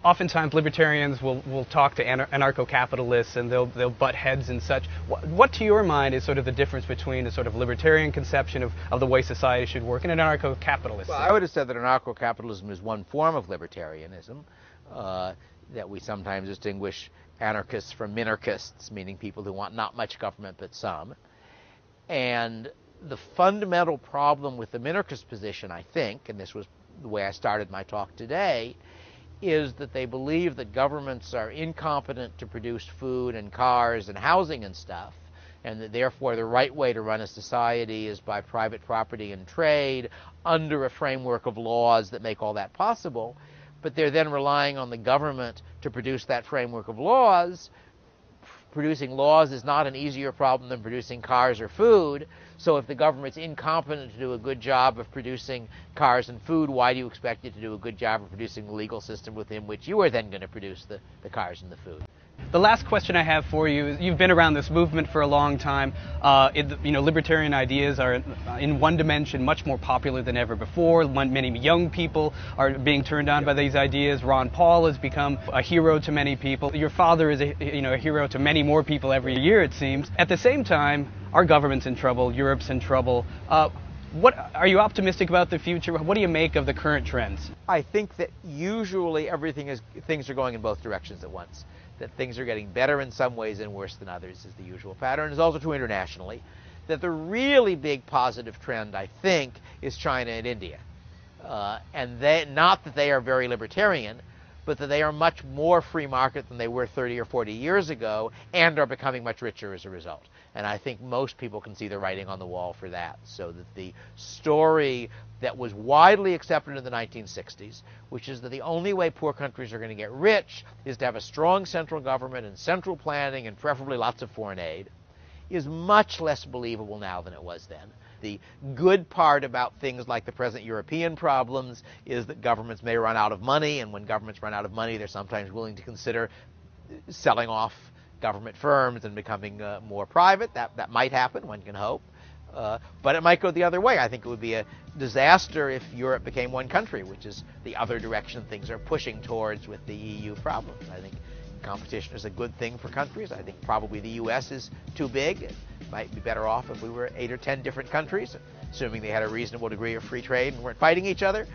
Oftentimes libertarians will talk to anarcho capitalists and they'll butt heads and such. What to your mind is sort of the difference between a sort of libertarian conception of the way society should work and an anarcho capitalist? Well, I would have said that anarcho capitalism is one form of libertarianism, that we sometimes distinguish anarchists from minarchists, meaning people who want not much government but some. And the fundamental problem with the minarchist position, I think, and this was the way I started my talk today, is that they believe that governments are incompetent to produce food and cars and housing and stuff, and that therefore the right way to run a society is by private property and trade under a framework of laws that make all that possible. But they're then relying on the government to produce that framework of laws. Producing laws is not an easier problem than producing cars or food. So if the government's incompetent to do a good job of producing cars and food, why do you expect it to do a good job of producing the legal system within which you are then going to produce the cars and the food? The last question I have for you is, you've been around this movement for a long time. Libertarian ideas are, in one dimension, much more popular than ever before. Many young people are being turned on by these ideas. Ron Paul has become a hero to many people. Your father is a hero to many more people every year, it seems. At the same time, our government's in trouble. Europe's in trouble. What are you optimistic about the future? What do you make of the current trends? I think that usually things are going in both directions at once. That things are getting better in some ways and worse than others is the usual pattern. It's also true internationally. That the really big positive trend, I think, is China and India. And not that they are very libertarian, but that they are much more free market than they were 30 or 40 years ago and are becoming much richer as a result. And I think most people can see the writing on the wall for that. So that the story that was widely accepted in the 1960s, which is that the only way poor countries are going to get rich is to have a strong central government and central planning and preferably lots of foreign aid, is much less believable now than it was then. The good part about things like the present European problems is that governments may run out of money, and when governments run out of money, they're sometimes willing to consider selling off government firms and becoming more private. That might happen, one can hope. But it might go the other way. I think it would be a disaster if Europe became one country, which is the other direction things are pushing towards with the EU problems. I think competition is a good thing for countries. I think probably the U.S. is too big. It might be better off if we were 8 or 10 different countries, assuming they had a reasonable degree of free trade and weren't fighting each other.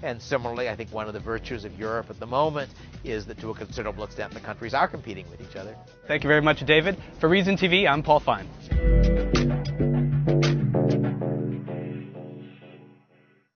And similarly, I think one of the virtues of Europe at the moment is that to a considerable extent the countries are competing with each other. Thank you very much, David. For Reason TV, I'm Paul Fine.